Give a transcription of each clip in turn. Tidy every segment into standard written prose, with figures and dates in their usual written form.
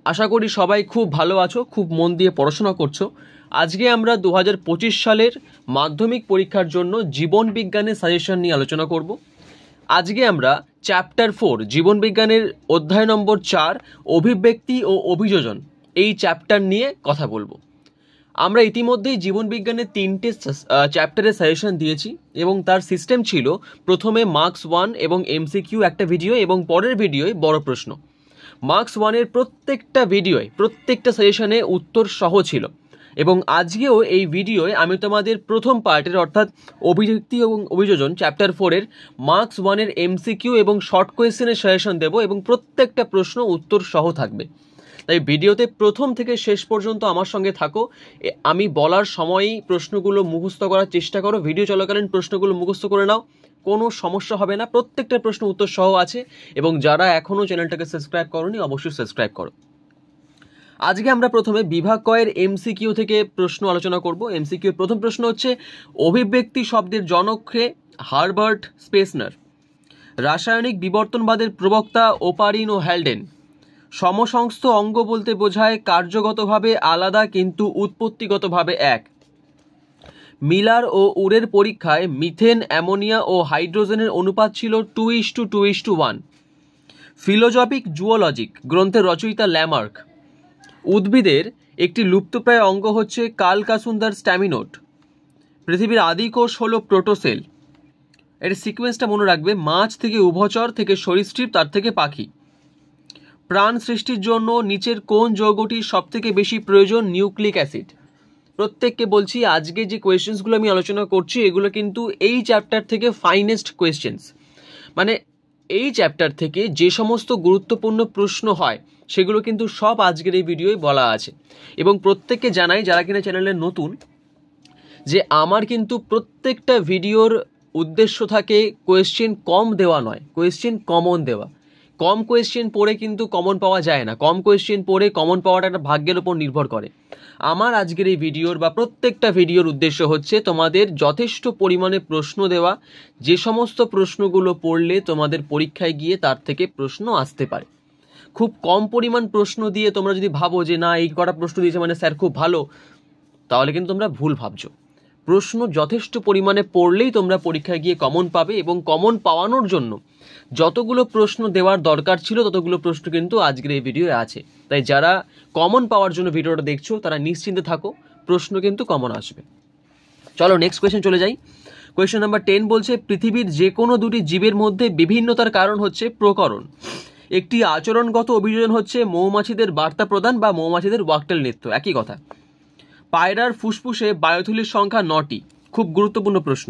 আশা করি সবাই খুব ভালো আছো, খুব মন দিয়ে পড়াশোনা করছো। আজকে আমরা 2025 সালের মাধ্যমিক পরীক্ষার জন্য জীবন বিজ্ঞানের সাজেশন নিয়ে আলোচনা করব। আজকে আমরা চ্যাপ্টার 4 জীবন বিজ্ঞানের অধ্যায় নম্বর 4 অভিব্যক্তি ও অভিযোজন এই চ্যাপ্টার নিয়ে কথা বলবো। আমরা ইতিমধ্যেই জীবন বিজ্ঞানের 3টে চ্যাপ্টারের সাজেশন দিয়েছি এবং তার সিস্টেম ছিল প্রথমে মার্কস 1 এবং এমসিকিউ একটা ভিডিও এবং পরের ভিডিওয় বড় প্রশ্ন। মার্কস 1-এর প্রত্যেকটা সাজেশনে উত্তর সহ ছিল এবং আজকেও এই ভিডিওয় আমি তোমাদের প্রথম পার্টের অর্থাৎ অভিব্যক্তি এবং অভিযোজন চ্যাপ্টার 4-এর মার্কস 1-এর এমসিকিউ এবং শর্ট কোয়েশ্চেনের সাজেশন দেব এবং প্রত্যেকটা প্রশ্ন উত্তর সহ থাকবে। তাই ভিডিওতে প্রথম থেকে শেষ পর্যন্ত আমার সঙ্গে থাকো। আমি বলার সময়ই প্রশ্নগুলো মুখস্থ করার চেষ্টা করো, ভিডিও চলাকালীন প্রশ্নগুলো মুখস্থ করে নাও, কোনো সমস্যা হবে না। প্রত্যেকটা প্রশ্ন উত্তর সহ আছে এবং যারা এখনও চ্যানেলটাকে সাবস্ক্রাইব করোনি অবশ্যই সাবস্ক্রাইব করো। আজকে আমরা প্রথমে বিভাগ কয়ের এমসিকিউ থেকে প্রশ্ন আলোচনা করব। এমসিকিউ প্রথম প্রশ্ন হচ্ছে, অভিব্যক্তি শব্দের জনক কে? হারবার্ট স্পেসনার। রাসায়নিক বিবর্তনবাদের প্রবক্তা ওপারিন ও হ্যালডেন। সমসংস্থ অঙ্গ বলতে বোঝায় কার্যগতভাবে আলাদা কিন্তু উৎপত্তিগতভাবে এক। মিলার ও উরের পরীক্ষায় মিথেন, অ্যামোনিয়া ও হাইড্রোজেনের অনুপাত ছিল 2:1। ফিলোজফিক জুওলজিক গ্রন্থের রচয়িতা ল্যামার্ক। উদ্ভিদের একটি লুপ্তপ্রায় অঙ্গ হচ্ছে কালকাসুন্দার স্ট্যামিনোট। পৃথিবীর আদিকোষ হলো প্রোটোসেল। এর সিকোয়েন্সটা মনে রাখবে, মাছ থেকে উভচর, থেকে সরীসৃপ, তার থেকে পাখি। প্রাণ সৃষ্টির জন্য নিচের কোন যৌগটির সবথেকে বেশি প্রয়োজন? Nucleic acid. প্রত্যেককে বলছি, আজকে যে কোয়েশ্চেন্সগুলো আমি আলোচনা করছি এগুলো কিন্তু এই চ্যাপ্টার থেকে ফাইনেস্ট কোয়েশ্চেন্স। মানে এই চ্যাপ্টার থেকে যে সমস্ত গুরুত্বপূর্ণ প্রশ্ন হয় সেগুলো কিন্তু সব আজকের এই ভিডিওয় বলা আছে। এবং প্রত্যেককে জানাই, যারা কিনা চ্যানেলে নতুন, যে আমার কিন্তু প্রত্যেকটা ভিডিওর উদ্দেশ্য থাকে কোয়েশ্চেন কম দেওয়া নয়, কোয়েশ্চেন কমন দেওয়া। কম কোয়েশ্চেন পড়ে কিন্তু কমন পাওয়া যায় না, কম কোয়েশ্চেন পড়ে কমন পাওয়াটা একটা ভাগ্যের উপর নির্ভর করে। আমার আজকের এই ভিডিওর বা প্রত্যেকটা ভিডিওর উদ্দেশ্য হচ্ছে তোমাদের যথেষ্ট পরিমাণে প্রশ্ন দেওয়া, যে সমস্ত প্রশ্নগুলো পড়লে তোমাদের পরীক্ষায় গিয়ে তার থেকে প্রশ্ন আসতে পারে। খুব কম পরিমাণ প্রশ্ন দিয়ে তোমরা যদি ভাবো যে না এই কটা প্রশ্ন দিয়েছে মানে স্যার খুব ভালো, তাহলে কিন্তু তোমরা ভুল ভাবছো। প্রশ্ন যথেষ্ট পরিমাণে পড়লেই তোমরা পরীক্ষায় গিয়ে কমন পাবে এবং কমন পাওয়ানোর জন্য যতগুলো প্রশ্ন দেওয়ার দরকার ছিল ততগুলো প্রশ্ন কিন্তু আজকের এই ভিডিওয়ে আছে। তাই যারা কমন পাওয়ার জন্য ভিডিওটা দেখছো তারা নিশ্চিন্তে থাকো, প্রশ্ন কিন্তু কমন আসবে। চলো নেক্সট কোয়েশ্চেন চলে যাই। কোয়েশ্চেন নাম্বার 10 বলছে, পৃথিবীর যে কোনো দুটি জীবের মধ্যে বিভিন্নতার কারণ হচ্ছে প্রকরণ। একটি আচরণগত অভিযোজন হচ্ছে মৌমাছিদের বার্তা প্রদান বা মৌমাছিদের ওয়াকটেল নৃত্য, একই কথা। পায়রার ফুসফুসে বায়ুথলির সংখ্যা 9টি। খুব গুরুত্বপূর্ণ প্রশ্ন।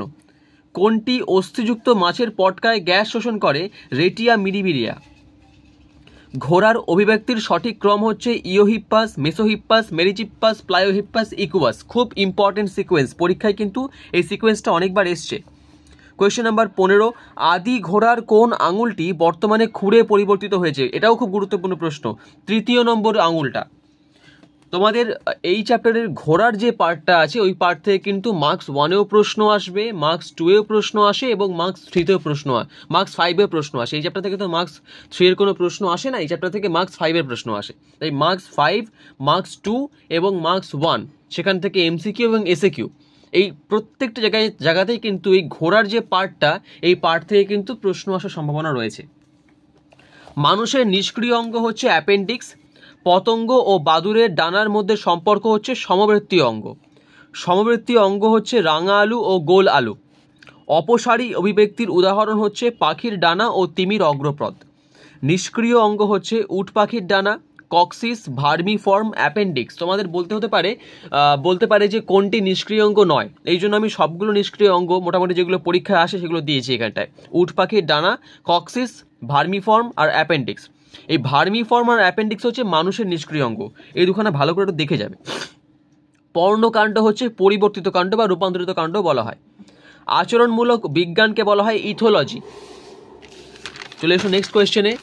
কোনটি অস্থিযুক্ত মাছের পটকায় গ্যাস শোষণ করে? রেটিয়া মিরিবিরিয়া। ঘোড়ার অভিব্যক্তির সঠিক ক্রম হচ্ছে ইওহিপ্পাস, মেসোহিপ্পাস, মেরিচিপ্পাস, প্লায়োহিপ্পাস, ইকুয়াস। খুব ইম্পর্টেন্ট সিকোয়েন্স, পরীক্ষায় কিন্তু এই সিকোয়েন্সটা অনেকবার এসছে। কোয়েশ্চেন নাম্বার 15, আদি ঘোড়ার কোন আঙুলটি বর্তমানে খুরে পরিবর্তিত হয়েছে? এটাও খুব গুরুত্বপূর্ণ প্রশ্ন। 3য় নম্বর আঙুলটা। তোমাদের এই চ্যাপ্টারের ঘোড়ার যে পার্টটা আছে ওই পার্ট থেকে কিন্তু মার্কস 1-এও প্রশ্ন আসবে, মার্কস 2-এও প্রশ্ন আসে এবং মার্কস 3-তেও প্রশ্ন হয়, মার্কস 5-এও প্রশ্ন আসে। এই চ্যাপ্টার থেকে তো মার্কস 3-এর কোনো প্রশ্ন আসে না, এই চ্যাপ্টার থেকে মার্কস 5-এর প্রশ্ন আসে। তাই মার্কস 5, মার্কস 2 এবং মার্কস 1 সেখান থেকে এমসিকিউ এবং এসএকিউ, এই প্রত্যেকটা জায়গাতেই কিন্তু এই ঘোড়ার যে পার্টটা এই পার্ট থেকে কিন্তু প্রশ্ন আসার সম্ভাবনা রয়েছে। মানুষের নিষ্ক্রিয় অঙ্গ হচ্ছে অ্যাপেন্ডিক্স। পতঙ্গ ও বাদুড়ের ডানার মধ্যে সম্পর্ক হচ্ছে সমবৃত্তীয় অঙ্গ। সমবৃত্তীয় অঙ্গ হচ্ছে রাঙা আলু ও গোল আলু। অপসারী অভিব্যক্তির উদাহরণ হচ্ছে পাখির ডানা ও তিমির অগ্রপদ। নিষ্ক্রিয় অঙ্গ হচ্ছে উট পাখির ডানা, কক্সিস, ভার্মিফর্ম, অ্যাপেন্ডিক্স। তোমাদের বলতে পারে যে কোনটি নিষ্ক্রিয় অঙ্গ নয়, এই জন্য আমি সবগুলো নিষ্ক্রিয় অঙ্গ মোটামুটি যেগুলো পরীক্ষায় আসে সেগুলো দিয়েছি এখানটায়। উট পাখির ডানা, কক্সিস, ভার্মিফর্ম আর অ্যাপেন্ডিক্স। এই ভার্মিফর্ম আর অ্যাপেন্ডিক্স হচ্ছে মানুষের নিষ্ক্রিয় অঙ্গ, এই দুখানা ভালো করে একটু দেখে যাবে। পর্ণকাণ্ড হচ্ছে পরিবর্তিত কাণ্ড বা রূপান্তরিত কাণ্ড বলা হয়। আচরণমূলক বিজ্ঞানকে বলা হয় ইথোলজি। চলে এসো নেক্সট কোয়েশ্চেনে।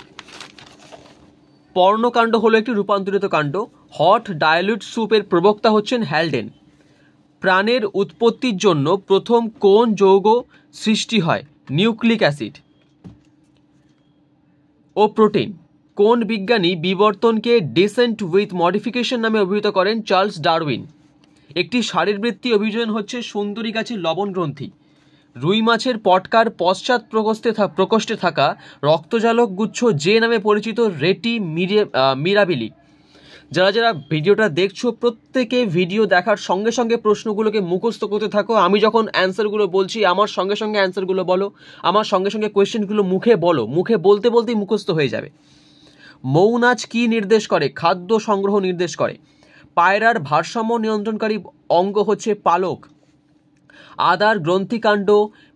পর্ণকাণ্ড হলো একটি রূপান্তরিত কাণ্ড। হট ডায়ালুট স্যুপের প্রবক্তা হচ্ছেন হ্যালডেন। প্রাণের উৎপত্তির জন্য প্রথম কোন যৌগ সৃষ্টি হয়? Nucleic acid. ও প্রোটিন। কোন বিজ্ঞানী বিবর্তনকে ডিসেন্ট উইথ মডিফিকেশন নামে অভিহিত করেন? Charles Darwin. একটি শারীরবৃত্তীয় অভিযোজন হচ্ছে সুন্দরী গাছের লবণ গ্রন্থি। রুই মাছের পটকার পশ্চাৎ প্রকোষ্ঠে থাকা রক্তজালক গুচ্ছ যে নামে পরিচিত রেটি মিরাবিলি। যারা যারা ভিডিওটা দেখছো প্রত্যেকে ভিডিও দেখার সঙ্গে সঙ্গে প্রশ্নগুলোকে মুখস্থ করতে থাকো। আমি যখন অ্যান্সারগুলো বলছি আমার সঙ্গে সঙ্গে অ্যান্সারগুলো বলো, আমার সঙ্গে সঙ্গে কোয়েশ্চেনগুলো মুখে বলো, মুখে বলতে বলতেই মুখস্থ হয়ে যাবে। মৌনাচ কি নির্দেশ করে? খাদ্য সংগ্রহ নির্দেশ করে। পায়রার ভারসাম্য নিয়ন্ত্রণকারী অঙ্গ হচ্ছে পালক। আদার গ্রন্থিকাণ্ড,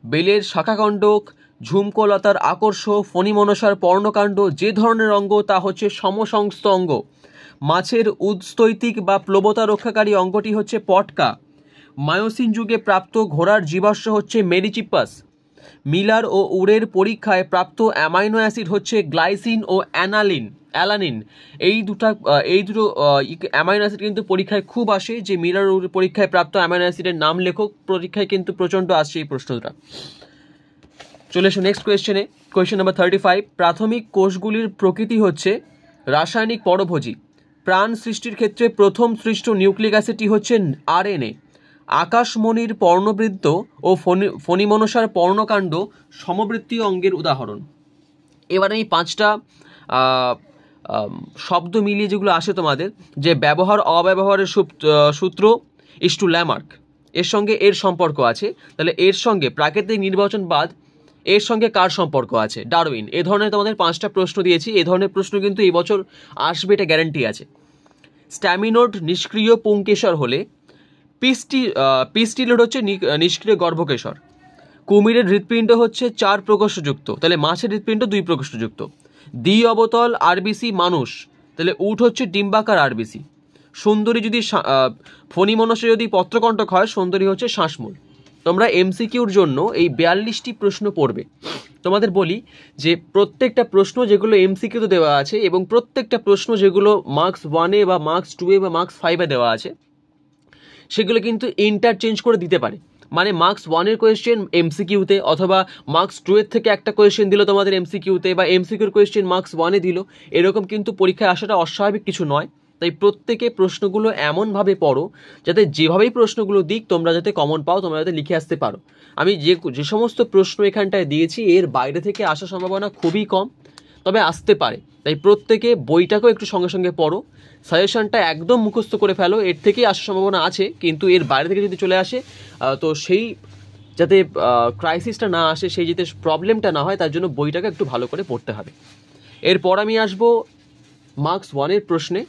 বেলের শাখাকণ্ডক, ঝুমকোলতার আকর্ষ, ফণিমনসার পর্ণকাণ্ড যে ধরনের অঙ্গ তা হচ্ছে সমসংস্থ অঙ্গ। মাছের উৎস্তৈতিক বা প্লবতা রক্ষাকারী অঙ্গটি হচ্ছে পটকা। মায়োসিন যুগে প্রাপ্ত ঘোড়ার জীবাশ্ম হচ্ছে মেরিচিপাস। মিলার ও উরের পরীক্ষায় প্রাপ্ত অ্যামাইনো অ্যাসিড হচ্ছে গ্লাইসিন ও অ্যালানিন। এই দুটো অ্যামাইনো অ্যাসিড কিন্তু পরীক্ষায় খুব আসে, যে মিলার ও উরের পরীক্ষায় প্রাপ্ত অ্যামাইনো অ্যাসিডের নাম লেখক, পরীক্ষায় কিন্তু প্রচণ্ড আসছে এই প্রশ্নটা। চলে এসো নেক্সট কোয়েশ্চেনে। Question number 35। প্রাথমিক কোষগুলির প্রকৃতি হচ্ছে রাসায়নিক পরভোজী। প্রাণ সৃষ্টির ক্ষেত্রে প্রথম সৃষ্ট নিউক্লিক অ্যাসিডটি হচ্ছে RNA। আকাশমণির পর্ণবৃত্ত ও ফণিমনসার পর্ণকাণ্ড সমবৃত্তীয় অঙ্গের উদাহরণ। এবার আমি 5টা শব্দ মিলিয়ে যেগুলো আসে তোমাদের, যে ব্যবহার অব্যবহারের সূত্র ইস টু ল্যামার্ক, এর সঙ্গে এর সম্পর্ক আছে। তাহলে এর সঙ্গে প্রাকৃতিক নির্বাচনবাদ, এর সঙ্গে কার সম্পর্ক আছে? ডারউইন। এ ধরনের তোমাদের 5টা প্রশ্ন দিয়েছি। এ ধরনের প্রশ্ন কিন্তু এই বছর আসবে, এটা গ্যারান্টি আছে। স্ট্যামিনোড নিষ্ক্রিয় পুংকেশর হলে পিস্টিলোড হচ্ছে নিষ্ক্রিয় গর্ভকেশর। কুমিরের হৃৎপিণ্ড হচ্ছে 4 প্রকোষ্ঠযুক্ত, তাহলে মাছের হৃৎপিণ্ড 2 প্রকোষ্ঠযুক্ত। দ্বি অবতল আরবিসি মানুষ, তাহলে উট হচ্ছে ডিম্বাকার আরবিসি। সুন্দরী যদি ফণিমনসা যদি পত্রকণ্টক হয়, সুন্দরী হচ্ছে শ্বাসমূল। তোমরা এমসিকিউর জন্য এই 42টি প্রশ্ন পড়বে। তোমাদের বলি যে প্রত্যেকটা প্রশ্ন যেগুলো এমসিকিউতে দেওয়া আছে এবং প্রত্যেকটা প্রশ্ন যেগুলো মার্কস 1-এ বা মার্কস 2-এ বা মার্কস 5-এ দেওয়া আছে, সেগুলো কিন্তু ইন্টারচেঞ্জ করে দিতে পারে। মানে মার্কস 1-এর কোয়েশ্চেন এমসিকিউতে, অথবা মার্কস 2-এর থেকে একটা কোয়েশ্চেন দিল তোমাদের এমসিকিউতে, বা এমসিকিউর কোয়েশ্চেন মার্কস 1-এ দিল, এরকম কিন্তু পরীক্ষায় আসাটা অস্বাভাবিক কিছু নয়। তাই প্রত্যেকে প্রশ্নগুলো এমনভাবে পড়ো যাতে যেভাবেই প্রশ্নগুলো দিক তোমরা যাতে কমন পাও, তোমরা যাতে লিখে আসতে পারো। আমি যে সমস্ত প্রশ্ন এখানটায় দিয়েছি এর বাইরে থেকে আসার সম্ভাবনা খুবই কম, তবে আসতে পারে। তাই প্রত্যেকে বইটাকেও একটু সঙ্গে সঙ্গে পড়ো, সাজেশনটা একদম মুখস্থ করে ফেলো, এর থেকেই আসার সম্ভাবনা আছে, কিন্তু এর বাইরে থেকে যদি চলে আসে তো সেই যাতে ক্রাইসিসটা না আসে, সেই যাতে প্রবলেমটা না হয়, তার জন্য বইটাকে একটু ভালো করে পড়তে হবে। এরপর আমি আসবো মার্কস 1-এর প্রশ্নে।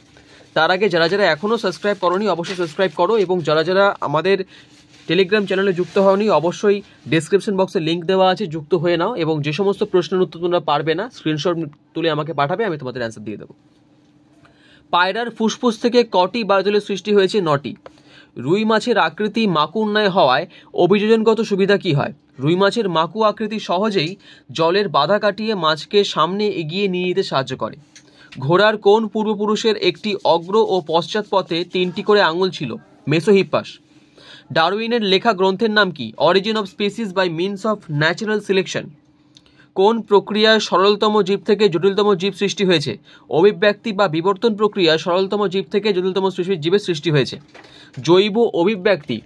তার আগে যারা যারা এখনও সাবস্ক্রাইব করোনি অবশ্যই সাবস্ক্রাইব করো, এবং যারা যারা আমাদের টেলিগ্রাম চ্যানেলে যুক্ত হওনি অবশ্যই ডেসক্রিপশন বক্সে লিঙ্ক দেওয়া আছে, যুক্ত হয়ে নাও। এবং যে সমস্ত প্রশ্নের উত্তর তোমরা পারবে না স্ক্রিনশট তুলে আমাকে পাঠাবে, আমি তোমাদের অ্যান্সার দিয়ে দেবো। পায়রার ফুসফুস থেকে কটি বায়ুদলের সৃষ্টি হয়েছে? 9টি। রুই মাছের আকৃতি মাকুর ন্যায় হওয়ায় অভিযোজনগত সুবিধা কি হয়? রুই মাছের মাকু আকৃতি সহজেই জলের বাধা কাটিয়ে মাছকে সামনে এগিয়ে নিয়ে যেতে সাহায্য করে। ঘোড়ার কোন পূর্বপুরুষের একটি অগ্র ও পশ্চাৎ পথে 3টি করে আঙুল ছিল? মেসোহিপ্পাস। ডারউইনের লেখা গ্রন্থের নাম কি? Origin of species by means of natural selection. কোন প্রক্রিয়ায় সরলতম জীব থেকে জটিলতম জীব সৃষ্টি হয়েছে? অভিব্যক্তি বা বিবর্তন প্রক্রিয়ায় সরলতম জীব থেকে জটিলতম জীবের সৃষ্টি হয়েছে। জৈব অভিব্যক্তি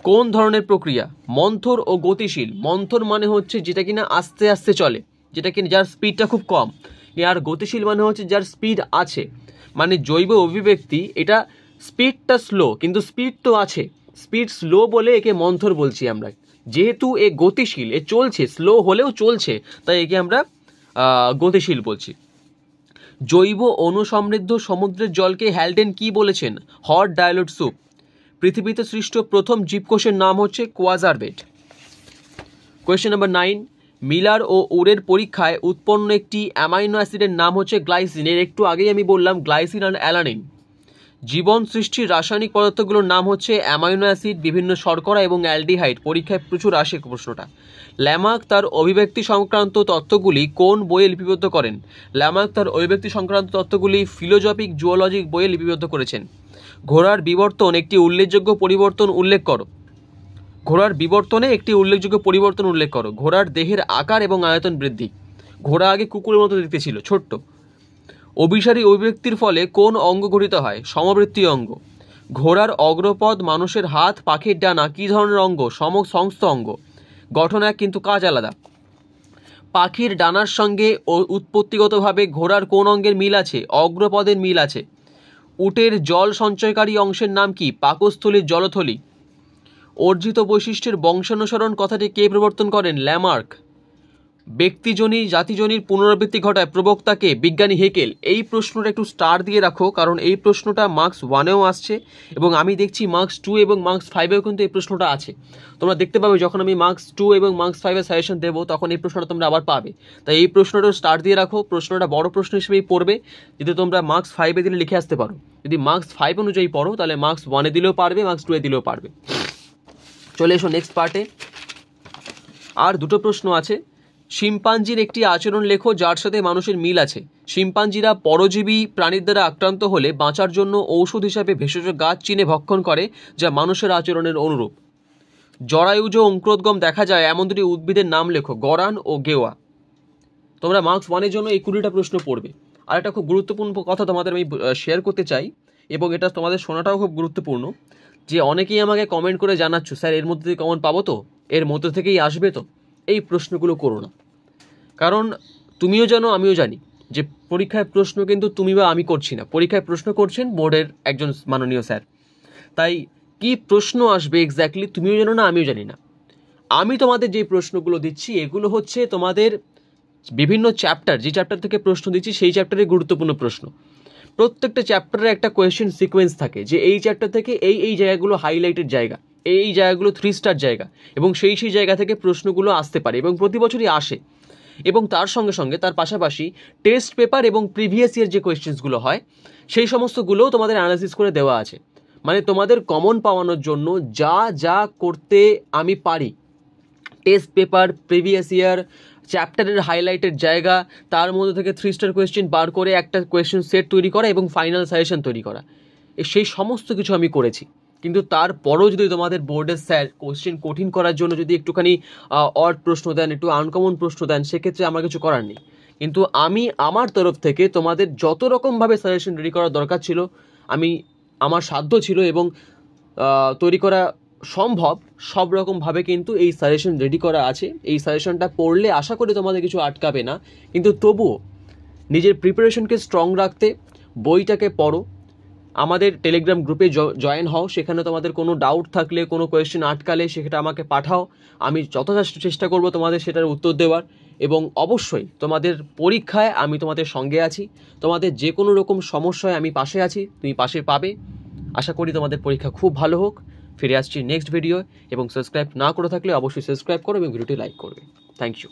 কোন ধরনের প্রক্রিয়া? মন্থর ও গতিশীল। মন্থর মানে হচ্ছে যেটা কিনা আস্তে আস্তে চলে, যেটা কিনা যার স্পিডটা খুব কম, আর গতিশীল মানে হচ্ছে যার স্পিড আছে। মানে জৈব অভিব্যক্তি এটা স্পিডটা স্লো, কিন্তু স্পিড তো আছে, স্পিড স্লো বলে একে মন্থর বলছি আমরা। যেহেতু এ গতিশীল, এ চলছে, স্লো হলেও চলছে, তাই একে আমরা গতিশীল বলছি। জৈব অনুসমৃদ্ধ সমুদ্রের জলকে হ্যালডেন কি বলেছেন? Hot dilute soup. পৃথিবীতে সৃষ্ট প্রথম জীবকোষের নাম হচ্ছে কোয়াজারবেট। Question number 9। মিলার ও উরের পরীক্ষায় উৎপন্ন একটি অ্যামাইনো অ্যাসিডের নাম হচ্ছে গ্লাইসিন। এর একটু আগেই আমি বললাম গ্লাইসিন আর অ্যালানিন। জীবন সৃষ্টির রাসায়নিক পদার্থগুলোর নাম হচ্ছে অ্যামাইনো অ্যাসিড, বিভিন্ন শর্করা এবং অ্যালডিহাইড। পরীক্ষায় প্রচুর আসে প্রশ্নটা। ল্যামার্ক তার অভিব্যক্তি সংক্রান্ত তত্ত্বগুলি কোন বইয়ে লিপিবদ্ধ করেন? ল্যামার্ক তার অভিব্যক্তি সংক্রান্ত তত্ত্বগুলি ফিলোজফিক জুওলজিক বইয়ে লিপিবদ্ধ করেছেন। ঘোড়ার বিবর্তন একটি উল্লেখযোগ্য পরিবর্তন উল্লেখ করো। ঘোড়ার বিবর্তনে একটি উল্লেখযোগ্য পরিবর্তন উল্লেখ করো। ঘোড়ার দেহের আকার এবং আয়তন বৃদ্ধি। ঘোড়া আগে কুকুরের মতো দেখতে ছিল, ছোট্ট। অভিসারী অভিব্যক্তির ফলে কোন অঙ্গ গঠিত হয়? সমবৃত্তীয় অঙ্গ। ঘোড়ার অগ্রপদ, মানুষের হাত, পাখির ডানা কী ধরনের অঙ্গ? সমস্ত অঙ্গ। গঠন এক কিন্তু কাজ আলাদা। পাখির ডানার সঙ্গে উৎপত্তিগতভাবে ঘোড়ার কোন অঙ্গের মিল আছে? অগ্রপদের মিল আছে। উটের জল সঞ্চয়কারী অংশের নাম কি? পাকস্থলীর জলথলি। অর্জিত বৈশিষ্ট্যের বংশানুসরণ কথাটি কে প্রবর্তন করেন? ল্যামার্ক। ব্যক্তিজনী জাতিজনীর পুনরাবৃত্তি ঘটায় প্রবক্তাকে? বিজ্ঞানী হেকেল। এই প্রশ্নটা একটু স্টার দিয়ে রাখো, কারণ এই প্রশ্নটা মার্কস 1-এও আসছে এবং আমি দেখছি মার্কস 2 এবং মার্কস 5-এও কিন্তু এই প্রশ্নটা আছে। তোমরা দেখতে পাবে যখন আমি মার্কস 2 এবং মার্কস 5-এর সাজেশন দেবো তখন এই প্রশ্নটা তোমরা আবার পাবে। তাই এই প্রশ্নটা স্টার দিয়ে রাখো, প্রশ্নটা বড় প্রশ্ন হিসেবেই পড়বে। যদি তোমরা মার্কস 5-এ দিলে লিখে আসতে পারো, যদি মার্কস 5 অনুযায়ী পড়ো তাহলে মার্কস 1-এ দিলেও পারবে, মার্কস 2-এ দিলেও পারবে। চলে এসো নেক্সট পার্টে। আর দুটো প্রশ্ন আছে। শিম্পাঞ্জির একটি আচরণ লেখো যার সাথে মানুষের মিল আছে। শিম্পাঞ্জিরা পরজীবী প্রাণীর দ্বারা আক্রান্ত হলে বাঁচার জন্য ঔষধ হিসাবে ভেষজ গাছ চিনে ভক্ষণ করে, যা মানুষের আচরণের অনুরূপ। জরায়ুজ অঙ্কুরোদ্গম দেখা যায় এমন দুটি উদ্ভিদের নাম লেখো। গরান ও গেওয়া। তোমরা মার্কস 1-এর জন্য এই 20টা প্রশ্ন পড়বে। আর একটা খুব গুরুত্বপূর্ণ কথা তোমাদের আমি শেয়ার করতে চাই, এবং এটা তোমাদের শোনাটাও খুব গুরুত্বপূর্ণ, যে অনেকেই আমাকে কমেন্ট করে জানাচ্ছ, স্যার এর মধ্যে থেকে কমন পাবো তো, এর মধ্যে থেকেই আসবে তো? এই প্রশ্নগুলো করো না, কারণ তুমিও জানো আমিও জানি যে পরীক্ষায় প্রশ্ন কিন্তু তুমি বা আমি করছি না, পরীক্ষায় প্রশ্ন করছেন বোর্ডের একজন মাননীয় স্যার। তাই কি প্রশ্ন আসবে এক্স্যাক্টলি তুমিও জানো না আমিও জানি না। আমি তোমাদের যে প্রশ্নগুলো দিচ্ছি এগুলো হচ্ছে তোমাদের বিভিন্ন চ্যাপ্টার, যে চ্যাপ্টার থেকে প্রশ্ন দিচ্ছি সেই চ্যাপ্টারের গুরুত্বপূর্ণ প্রশ্ন। প্রত্যেকটা চ্যাপ্টারে একটা কোয়েশ্চেন সিকোয়েন্স থাকে, যে এই চ্যাপ্টার থেকে এই জায়গাগুলো হাইলাইটেড জায়গা, এই জায়গাগুলো 3 স্টার জায়গা, এবং সেই জায়গা থেকে প্রশ্নগুলো আসতে পারে এবং প্রতি বছরই আসে। এবং তার সঙ্গে সঙ্গে তার পাশাপাশি টেস্ট পেপার এবং প্রিভিয়াস ইয়ার যে কোয়েশ্চেন্সগুলো হয় সেই সমস্তগুলোও তোমাদের অ্যানালাইসিস করে দেওয়া আছে। মানে তোমাদের কমন পাওয়ানোর জন্য যা যা করতে আমি পারি, টেস্ট পেপার, প্রিভিয়াস ইয়ার, চ্যাপ্টারের হাইলাইটেড জায়গা, তার মধ্যে থেকে 3 স্টার কোয়েশ্চেন বার করে একটা কোয়েশ্চেন সেট তৈরি করা এবং ফাইনাল সাজেশন তৈরি করা, সেই সমস্ত কিছু আমি করেছি। কিন্তু তারপরও যদি তোমাদের বোর্ডের স্যার কোয়েশ্চেন কঠিন করার জন্য যদি একটুখানি অড প্রশ্ন দেন, একটু আনকমন প্রশ্ন দেন, সেক্ষেত্রে আমার কিছু করার নেই। কিন্তু আমি আমার তরফ থেকে তোমাদের যত রকমভাবে সাজেশন রেডি করার দরকার ছিল, আমি আমার সাধ্য ছিল এবং তৈরি করা সম্ভব সব রকমভাবে কিন্তু এই সাজেশন রেডি করা আছে। এই সাজেশনটা পড়লে আশা করি তোমাদের কিছু আটকাবে না, কিন্তু তবুও নিজের প্রিপারেশনকে স্ট্রং রাখতে বইটাকে পড়ো, আমাদের টেলিগ্রাম গ্রুপে জয়েন হও। সেখানে তোমাদের কোনো ডাউট থাকলে, কোনো কোয়েশ্চেন আটকালে সেটা আমাকে পাঠাও, আমি যথাযথ চেষ্টা করব তোমাদের সেটার উত্তর দেওয়ার। এবং অবশ্যই তোমাদের পরীক্ষায় আমি তোমাদের সঙ্গে আছি, তোমাদের যে কোনো রকম সমস্যায় আমি পাশে আছি, তুমি পাশে পাবে। আশা করি তোমাদের পরীক্ষা খুব ভালো হোক। ফিরে আসছি নেক্সট ভিডিও, এবং সাবস্ক্রাইব না করে থাকলে অবশ্যই সাবস্ক্রাইব করো এবং ভিডিওটি লাইক করবে। Thank you.